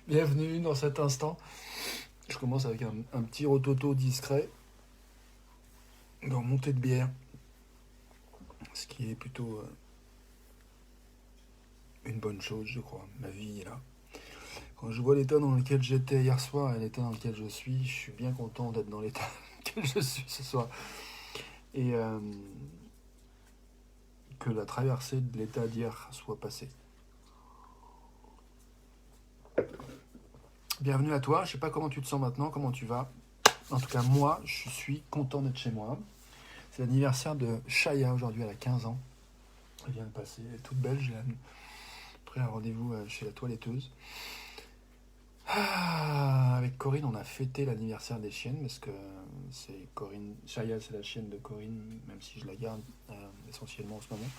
Bienvenue dans cet instant. Je commence avec un petit rototo discret dans montée de bière, ce qui est plutôt une bonne chose, je crois. Ma vie est là. Quand je vois l'état dans lequel j'étais hier soir et l'état dans lequel je suis bien content d'être dans l'état dans lequel je suis ce soir. Et que la traversée de l'état d'hier soit passée. Bienvenue à toi. Je sais pas comment tu te sens maintenant, comment tu vas. En tout cas, moi, je suis content d'être chez moi. C'est l'anniversaire de Shaya aujourd'hui, elle a 15 ans. Elle vient de passer, elle est toute belle, j'ai pris un rendez-vous chez la toiletteuse. Avec Corinne, on a fêté l'anniversaire des chiennes parce que c'est Corinne, Shaya, c'est la chienne de Corinne, même si je la garde essentiellement en ce moment.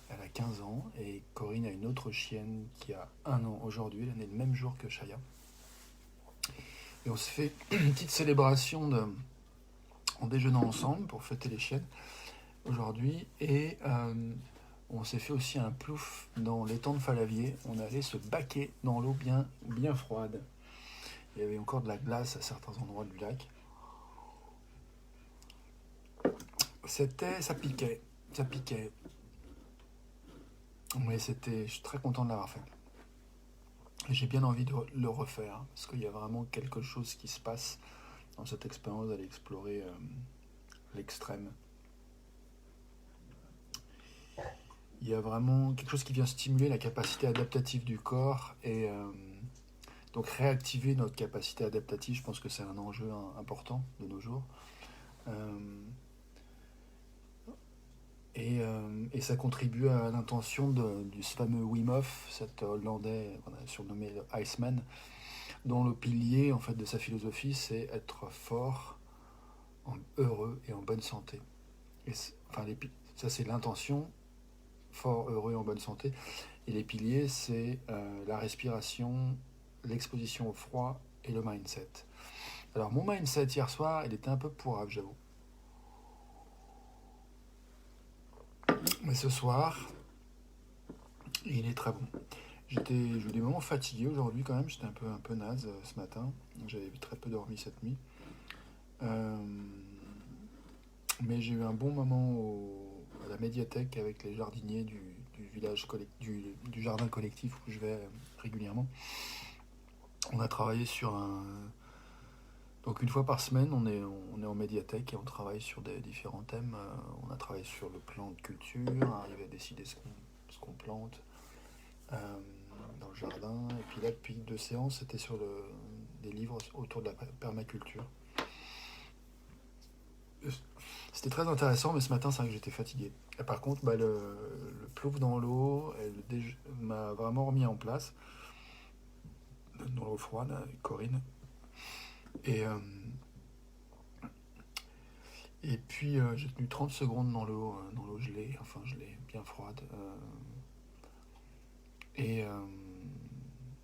Elle a 15 ans et Corinne a une autre chienne qui a 1 an aujourd'hui. Elle est née le même jour que Shaya. Et on s'est fait une petite célébration en déjeunant ensemble pour fêter les chiennes aujourd'hui. Et on s'est fait aussi un plouf dans l'étang de Falavier. On allait se baquer dans l'eau bien froide. Il y avait encore de la glace à certains endroits du lac. Ça piquait. Mais je suis très content de l'avoir fait. Et j'ai bien envie de le refaire, parce qu'il y a vraiment quelque chose qui se passe dans cette expérience d'aller explorer l'extrême. Il y a vraiment quelque chose qui vient stimuler la capacité adaptative du corps et donc réactiver notre capacité adaptative. Je pense que c'est un enjeu important de nos jours. Euh, et ça contribue à l'intention du fameux Wim Hof, cet Hollandais qu'on a surnommé le Iceman, dont le pilier en fait de sa philosophie c'est être fort, heureux et en bonne santé. Enfin, ça c'est l'intention, fort, heureux et en bonne santé. Et les piliers c'est la respiration, l'exposition au froid et le mindset. Alors mon mindset hier soir, il était un peu pourrave, j'avoue. Mais ce soir, il est très bon. J'ai eu des moments fatigués aujourd'hui quand même, j'étais un peu naze ce matin. J'avais très peu dormi cette nuit. Euh, mais j'ai eu un bon moment à la médiathèque avec les jardiniers du jardin collectif où je vais régulièrement. On a travaillé sur un. Donc une fois par semaine, on est en médiathèque et on travaille sur des différents thèmes. On a travaillé sur le plan de culture, arriver à décider ce qu'on plante dans le jardin. Et puis là, depuis 2 séances, c'était sur des livres autour de la permaculture. C'était très intéressant, mais ce matin, c'est vrai que j'étais fatigué. Et par contre, le plouf dans l'eau, elle m'a vraiment remis en place, dans l'eau froide, avec Corinne. Et, euh, et puis, j'ai tenu 30 secondes dans l'eau gelée, enfin gelée, bien froide. Et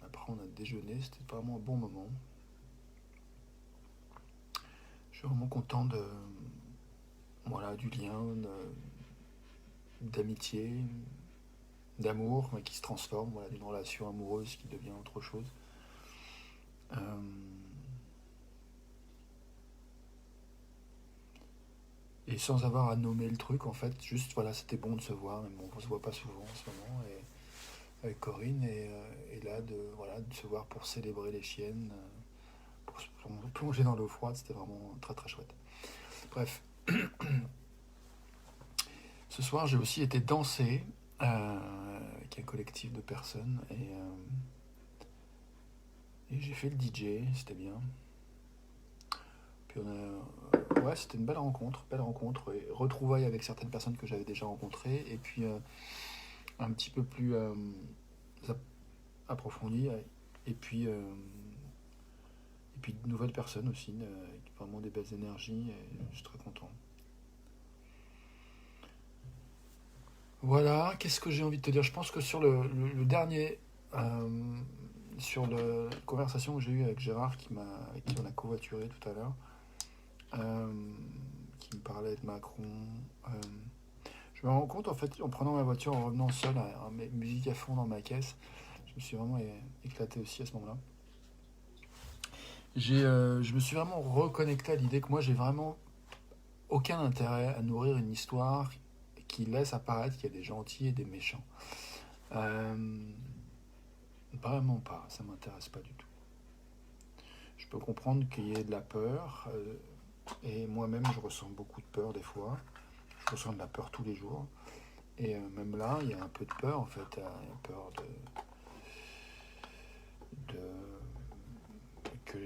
après, on a déjeuné, c'était vraiment un bon moment. Je suis vraiment content voilà, du lien, d'amitié, d'amour qui se transforme, voilà, d'une relation amoureuse qui devient autre chose. Euh, et sans avoir à nommer le truc, en fait, juste voilà, c'était bon de se voir, mais bon, on se voit pas souvent en ce moment, et, avec Corinne, et là, voilà, de se voir pour célébrer les chiennes, pour se plonger dans l'eau froide, c'était vraiment très très chouette. Bref, ce soir, j'ai aussi été danser avec un collectif de personnes, et j'ai fait le DJ, c'était bien. Puis ouais, c'était une belle rencontre, et retrouvailles avec certaines personnes que j'avais déjà rencontrées, et puis un petit peu plus approfondies, et puis de nouvelles personnes aussi, avec vraiment des belles énergies, et je suis très content. Voilà, qu'est-ce que j'ai envie de te dire? Je pense que sur le dernier, euh, sur la conversation que j'ai eue avec Gérard, avec qui on a covoituré tout à l'heure, euh, qui me parlait de Macron. euh, je me rends compte, en fait, en prenant ma voiture, en revenant seul, musique à fond dans ma caisse, me suis vraiment éclaté aussi à ce moment-là. Je me suis vraiment reconnecté à l'idée que moi, j'ai vraiment aucun intérêt à nourrir une histoire qui laisse apparaître qu'il y a des gentils et des méchants. Euh, Vraiment pas, ça m'intéresse pas du tout. Je peux comprendre qu'il y ait de la peur, et moi-même je ressens beaucoup de peur des fois. Je ressens de la peur tous les jours. Et même là, il y a un peu de peur en fait. Il y a peur de que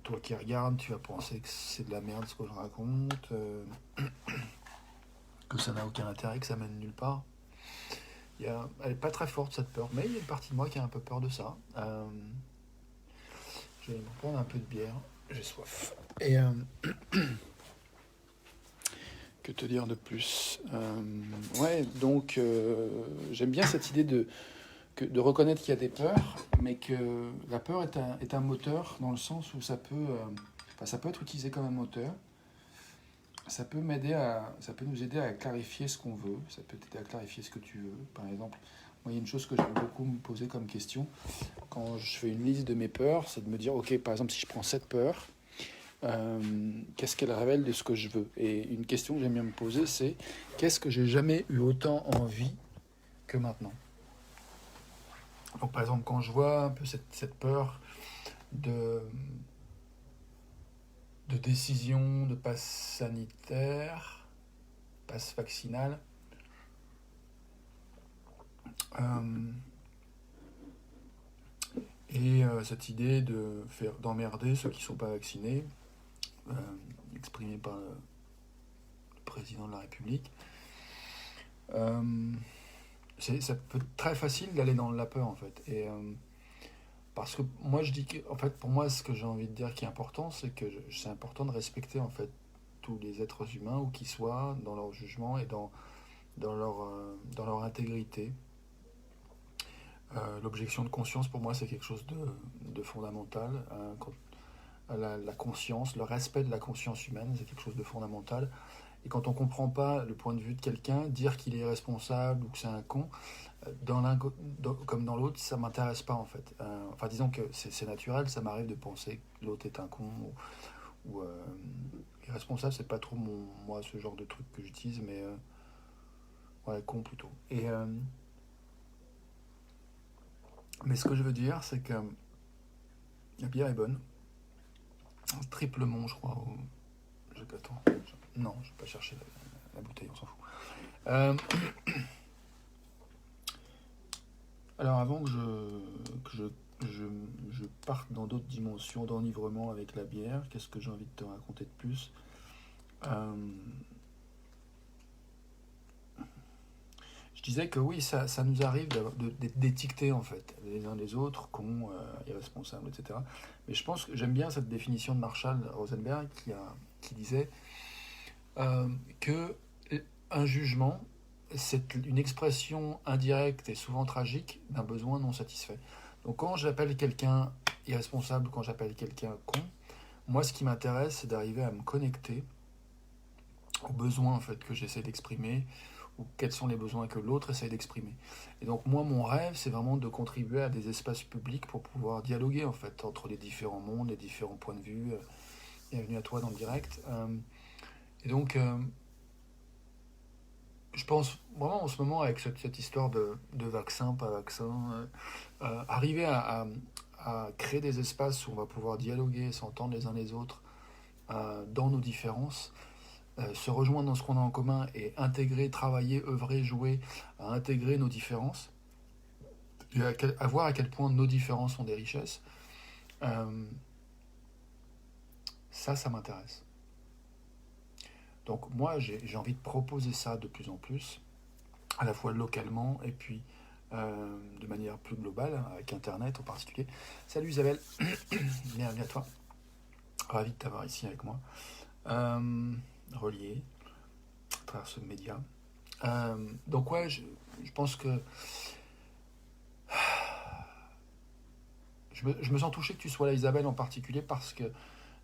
toi qui regardes, tu vas penser que c'est de la merde ce que je raconte, que ça n'a aucun intérêt, que ça mène nulle part. Elle n'est pas très forte cette peur, mais il y a une partie de moi qui a un peu peur de ça. Je vais me prendre un peu de bière, j'ai soif. Et que te dire de plus? Ouais, donc j'aime bien cette idée de reconnaître qu'il y a des peurs, mais que la peur est un moteur dans le sens où ça peut être utilisé comme un moteur. Ça peut nous aider à clarifier ce qu'on veut, ça peut t'aider à clarifier ce que tu veux. Par exemple, moi, il y a une chose que j'aime beaucoup me poser comme question quand je fais une liste de mes peurs, c'est de me dire, ok, par exemple, si je prends cette peur, qu'est-ce qu'elle révèle de ce que je veux? Et une question que j'aime bien me poser, c'est qu'est-ce que j'ai jamais eu autant envie que maintenant? Donc, par exemple, quand je vois un peu cette peur de, de décision de passe sanitaire, passe vaccinal, euh, et cette idée d'emmerder ceux qui ne sont pas vaccinés, euh, exprimée par le président de la République, ça peut être très facile d'aller dans la peur en fait. Et parce que moi je dis que, en fait, pour moi, ce que j'ai envie de dire qui est important, c'est que c'est important de respecter en fait tous les êtres humains, où qu'ils soient, dans leur jugement et dans leur intégrité. L'objection de conscience, pour moi, c'est quelque chose de fondamental. La conscience, le respect de la conscience humaine, c'est quelque chose de fondamental. Et quand on ne comprend pas le point de vue de quelqu'un, dire qu'il est responsable ou que c'est un con, dans l'un comme dans l'autre, ça ne m'intéresse pas en fait. Enfin, disons que c'est naturel, ça m'arrive de penser que l'autre est un con ou irresponsable, c'est pas trop moi ce genre de truc que j'utilise, mais ouais, con plutôt. Mais ce que je veux dire, c'est que la bière est bonne. Un triplement, je crois. Attends. Non, je vais pas chercher la bouteille, on s'en fout. Euh, alors avant que je parte dans d'autres dimensions d'enivrement avec la bière, qu'est-ce que j'ai envie de te raconter de plus? Je disais que oui, ça nous arrive d'étiqueter en fait les uns les autres, cons, irresponsables, etc. Mais je pense que j'aime bien cette définition de Marshall Rosenberg qui disait que un jugement, c'est une expression indirecte et souvent tragique d'un besoin non satisfait. Donc quand j'appelle quelqu'un irresponsable, quand j'appelle quelqu'un con, moi ce qui m'intéresse, c'est d'arriver à me connecter aux besoins en fait que j'essaie d'exprimer, ou quels sont les besoins que l'autre essaie d'exprimer. Et donc moi, mon rêve, c'est vraiment de contribuer à des espaces publics pour pouvoir dialoguer en fait entre les différents mondes, les différents points de vue. Bienvenue à toi dans le direct. Et donc, je pense vraiment en ce moment avec cette histoire de vaccin, pas vaccin, arriver à créer des espaces où on va pouvoir dialoguer, s'entendre les uns les autres dans nos différences, se rejoindre dans ce qu'on a en commun et intégrer, travailler, œuvrer, jouer, à intégrer nos différences, et à voir à quel point nos différences sont des richesses, euh, ça m'intéresse. Donc moi, j'ai envie de proposer ça de plus en plus, à la fois localement et puis de manière plus globale, avec Internet en particulier. Salut Isabelle, bienvenue à toi. Ravi de t'avoir ici avec moi. Relié à travers ce média. Donc ouais, je pense que je me sens touché que tu sois là, Isabelle, en particulier, parce que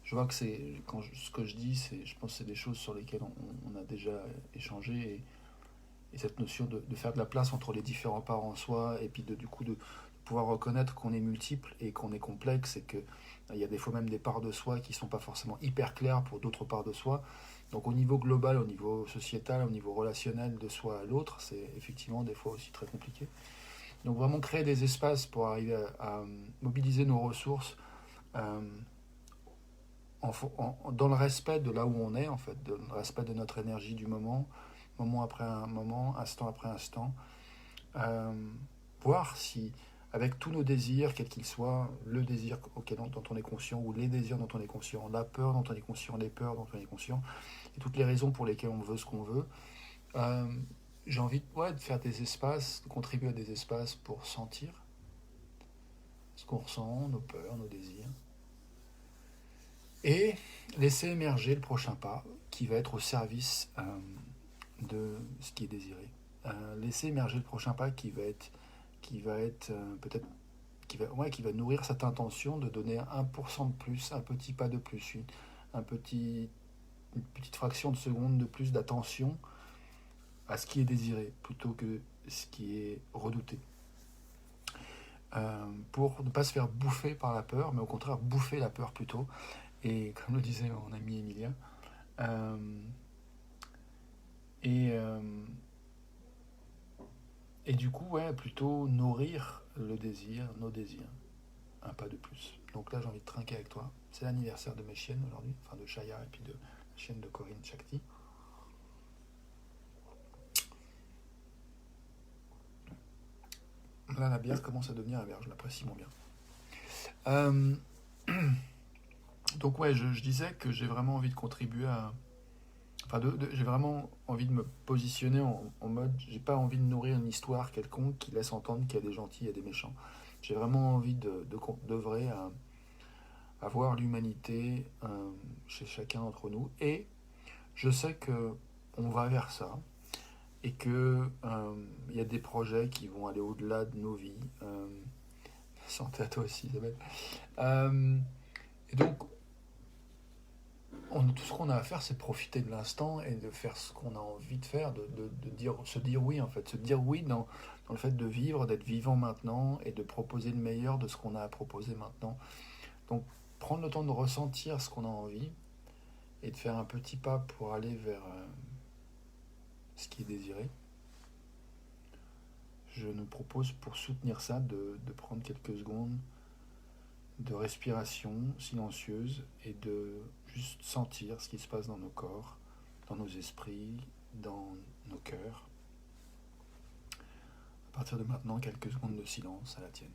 je vois que ce que je dis, je pense que c'est des choses sur lesquelles on a déjà échangé, et cette notion de faire de la place entre les différents parts en soi, et puis du coup de pouvoir reconnaître qu'on est multiple et qu'on est complexe et qu'il y a des fois même des parts de soi qui ne sont pas forcément hyper claires pour d'autres parts de soi. Donc au niveau global, au niveau sociétal, au niveau relationnel de soi à l'autre, c'est effectivement des fois aussi très compliqué. Donc vraiment créer des espaces pour arriver à mobiliser nos ressources euh, dans le respect de là où on est, en fait, dans le respect de notre énergie du moment, moment après un moment, instant après instant. Euh, Voir si, avec tous nos désirs, quels qu'ils soient, le désir dont on est conscient, ou les désirs dont on est conscient, la peur dont on est conscient, les peurs dont on est conscient, et toutes les raisons pour lesquelles on veut ce qu'on veut, euh, j'ai envie de faire des espaces, de contribuer à des espaces pour sentir ce qu'on ressent, nos peurs, nos désirs, et laisser émerger le prochain pas qui va être au service de ce qui est désiré. Laisser émerger le prochain pas qui va être peut-être qui va nourrir cette intention de donner 1% de plus, un petit pas de plus, un petit, une petite fraction de seconde de plus d'attention à ce qui est désiré plutôt que ce qui est redouté. Pour ne pas se faire bouffer par la peur, mais au contraire bouffer la peur plutôt. Et comme le disait mon ami Emilia, euh, et, euh, et du coup, plutôt nourrir le désir, nos désirs, un pas de plus. Donc là, j'ai envie de trinquer avec toi. C'est l'anniversaire de mes chiennes aujourd'hui, enfin de Shaya et puis de la chienne de Corinne Shakti. Là, la bière commence à devenir amère, je l'apprécie moins bien. Euh, donc je disais que j'ai vraiment envie de contribuer à... Enfin, j'ai vraiment envie de me positionner en mode, j'ai pas envie de nourrir une histoire quelconque qui laisse entendre qu'il y a des gentils et des méchants. J'ai vraiment envie d'œuvrer à voir l'humanité chez chacun d'entre nous. Et je sais que on va vers ça et que y a des projets qui vont aller au-delà de nos vies. Santé à toi aussi, Isabelle. Et donc, tout ce qu'on a à faire, c'est profiter de l'instant et de faire ce qu'on a envie de faire, se dire oui en fait, se dire oui dans le fait de vivre, d'être vivant maintenant et de proposer le meilleur de ce qu'on a à proposer maintenant. Donc, prendre le temps de ressentir ce qu'on a envie et de faire un petit pas pour aller vers ce qui est désiré. Je nous propose pour soutenir ça de prendre quelques secondes de respiration silencieuse et de juste sentir ce qui se passe dans nos corps, dans nos esprits, dans nos cœurs. À partir de maintenant, quelques secondes de silence à la tienne.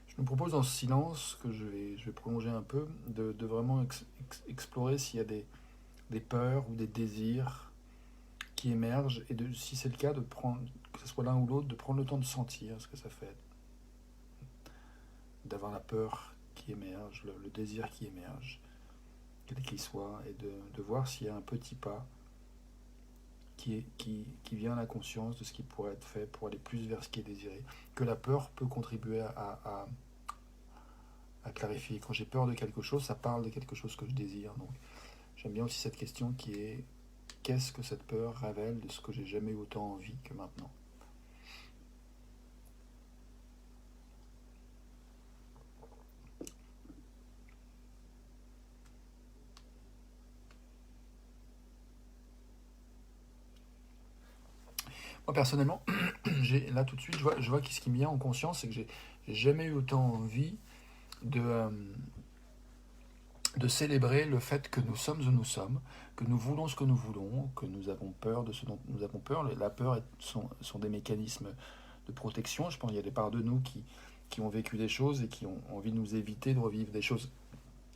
Je nous propose dans ce silence, que je vais prolonger un peu, de vraiment explorer s'il y a des peurs ou des désirs qui émergent, et si c'est le cas, de prendre, que ce soit l'un ou l'autre, de prendre le temps de sentir ce que ça fait, d'avoir la peur qui émerge, le désir qui émerge, quel qu'il soit, et de voir s'il y a un petit pas qui vient à la conscience de ce qui pourrait être fait pour aller plus vers ce qui est désiré, que la peur peut contribuer à clarifier. Quand j'ai peur de quelque chose, ça parle de quelque chose que je désire. Donc j'aime bien aussi cette question qui est: qu'est-ce que cette peur révèle de ce que j'ai jamais eu autant envie que maintenant? Moi personnellement, là tout de suite, je vois que ce qui me vient en conscience, c'est que j'ai jamais eu autant envie de célébrer le fait que nous sommes où nous sommes, que nous voulons ce que nous voulons, que nous avons peur de ce dont nous avons peur. La peur sont des mécanismes de protection. Je pense qu'il y a des parts de nous qui ont vécu des choses et qui ont envie de nous éviter de revivre des choses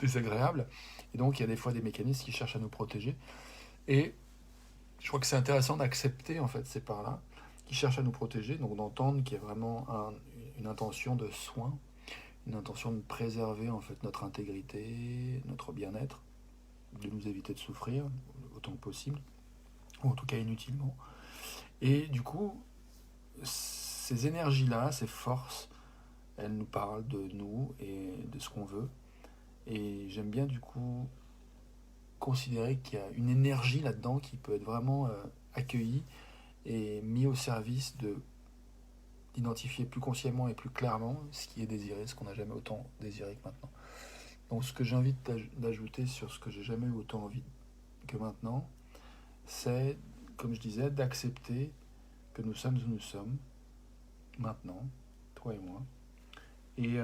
désagréables. Et donc il y a des fois des mécanismes qui cherchent à nous protéger. Et je crois que c'est intéressant d'accepter en fait ces parts-là qui cherchent à nous protéger, donc d'entendre qu'il y a vraiment une intention de soin, une intention de préserver en fait notre intégrité, notre bien-être. de nous éviter de souffrir autant que possible, ou en tout cas inutilement. Et du coup, ces énergies-là, ces forces, elles nous parlent de nous et de ce qu'on veut. Et j'aime bien du coup considérer qu'il y a une énergie là-dedans qui peut être vraiment accueillie et mise au service d'identifier plus consciemment et plus clairement ce qui est désiré, ce qu'on n'a jamais autant désiré que maintenant. Donc ce que j'ai envie d'ajouter sur ce que j'ai jamais eu autant envie que maintenant, c'est, comme je disais, d'accepter que nous sommes où nous sommes, maintenant, toi et moi. Et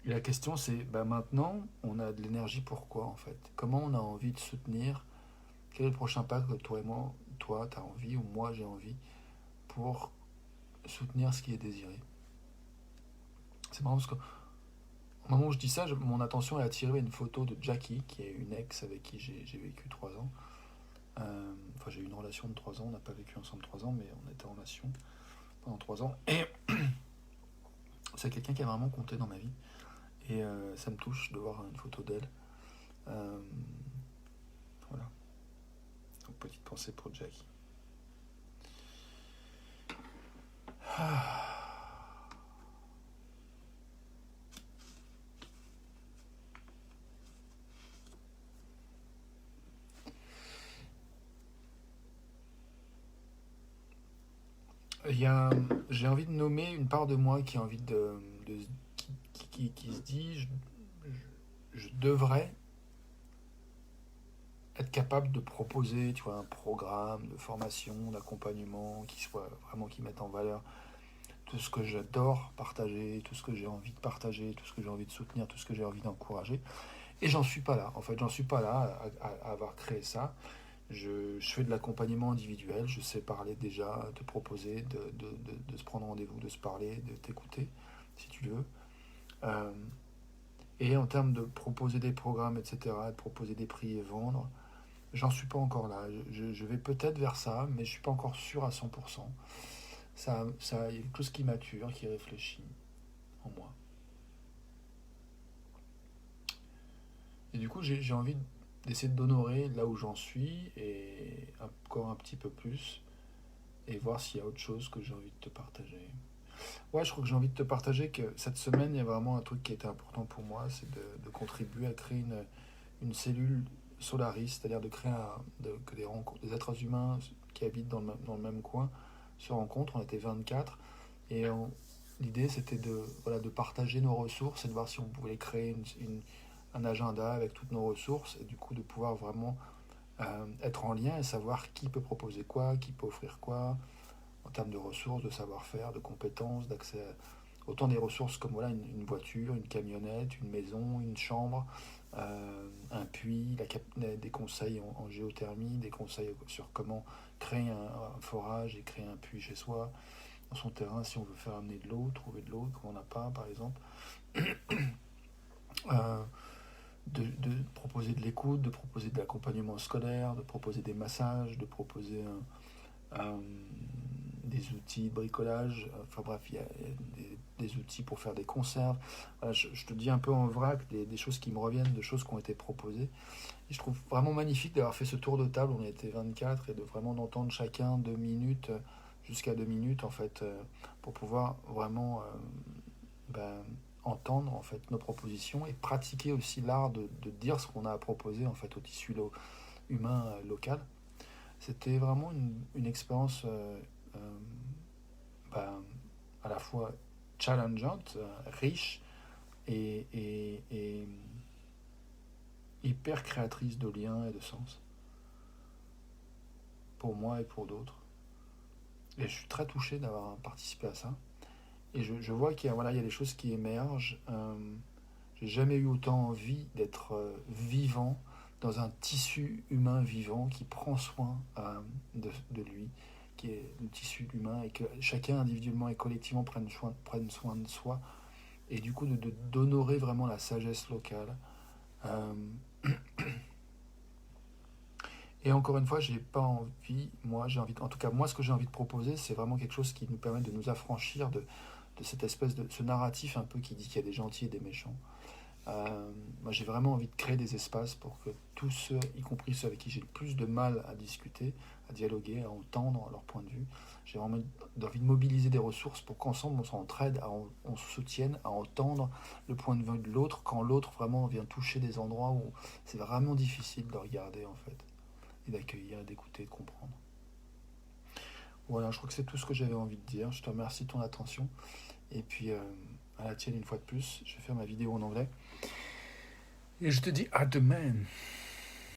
la question c'est, maintenant, on a de l'énergie pour quoi en fait? Comment on a envie de soutenir? Quel est le prochain pas que toi et moi, toi, tu as envie ou moi j'ai envie pour soutenir ce qui est désiré? C'est marrant parce que au moment où je dis ça, mon attention est attirée à une photo de Jackie, qui est une ex avec qui j'ai vécu 3 ans. Enfin, j'ai eu une relation de 3 ans, on n'a pas vécu ensemble 3 ans, mais on était en relation pendant 3 ans. Et c'est quelqu'un qui a vraiment compté dans ma vie. Et ça me touche de voir une photo d'elle. Euh, voilà. Donc, petite pensée pour Jackie. J'ai envie de nommer une part de moi qui a envie qui se dit je devrais être capable de proposer, tu vois, un programme de formation, d'accompagnement qui soit vraiment qui mette en valeur tout ce que j'adore partager, tout ce que j'ai envie de partager, tout ce que j'ai envie de soutenir, tout ce que j'ai envie d'encourager. Et j'en suis pas là. En fait, j'en suis pas là à avoir créé ça. Je fais de l'accompagnement individuel, je sais parler déjà, te proposer, de se prendre rendez-vous, de se parler, de t'écouter, si tu veux. Euh, et en termes de proposer des programmes, etc., de proposer des prix et vendre, j'en suis pas encore là. Je vais peut-être vers ça, mais je suis pas encore sûr à 100%. Il y a quelque chose qui mature, qui réfléchit en moi. Et du coup, j'ai envie d'essayer d'honorer là où j'en suis et encore un petit peu plus et voir s'il y a autre chose que j'ai envie de te partager. Ouais, je crois que j'ai envie de te partager que cette semaine, il y a vraiment un truc qui était important pour moi, c'est de contribuer à créer une cellule Solaris, c'est-à-dire de créer que des êtres humains qui habitent dans le même coin se rencontrent. On était 24 et l'idée c'était de partager nos ressources et de voir si on pouvait créer un agenda avec toutes nos ressources et du coup de pouvoir vraiment être en lien et savoir qui peut proposer quoi, qui peut offrir quoi, en termes de ressources, de savoir-faire, de compétences, d'accès à autant des ressources comme voilà, une voiture, une camionnette, une maison, une chambre, un puits, des conseils en géothermie, des conseils sur comment créer un forage et créer un puits chez soi, dans son terrain si on veut faire amener de l'eau, trouver de l'eau qu'on n'a pas par exemple. Euh, de proposer de l'écoute, de proposer de l'accompagnement scolaire, de proposer des massages, de proposer des outils de bricolage, enfin bref, il y a des outils pour faire des conserves. Voilà, je te dis un peu en vrac des choses qui me reviennent, de choses qui ont été proposées. Et je trouve vraiment magnifique d'avoir fait ce tour de table, on était 24, et de vraiment d'entendre chacun 2 minutes, jusqu'à 2 minutes en fait, pour pouvoir vraiment ben, entendre en fait nos propositions et pratiquer aussi l'art de dire ce qu'on a à proposer en fait au tissu humain local. C'était vraiment une expérience euh, ben, à la fois challengeante, riche et hyper créatrice de liens et de sens, pour moi et pour d'autres. Et je suis très touché d'avoir participé à ça. Et je vois qu'il y a des choses qui émergent. J'ai jamais eu autant envie d'être vivant dans un tissu humain vivant qui prend soin de lui, qui est le tissu humain, et que chacun individuellement et collectivement prenne soin de soi, et du coup d'honorer vraiment la sagesse locale. Euh, et encore une fois, j'ai pas envie, en tout cas moi ce que j'ai envie de proposer, c'est vraiment quelque chose qui nous permet de nous affranchir de cette espèce de ce narratif un peu qui dit qu'il y a des gentils et des méchants. Moi, j'ai vraiment envie de créer des espaces pour que tous ceux, y compris ceux avec qui j'ai le plus de mal à discuter, à dialoguer, à entendre leur point de vue, j'ai vraiment envie de mobiliser des ressources pour qu'ensemble on s'entraide, on se soutienne, à entendre le point de vue de l'autre quand l'autre vraiment vient toucher des endroits où c'est vraiment difficile de regarder en fait, et d'accueillir, d'écouter, de comprendre. Voilà, je crois que c'est tout ce que j'avais envie de dire. Je te remercie de ton attention. Et puis, à la tienne une fois de plus, je vais faire ma vidéo en anglais. Et je te dis à demain.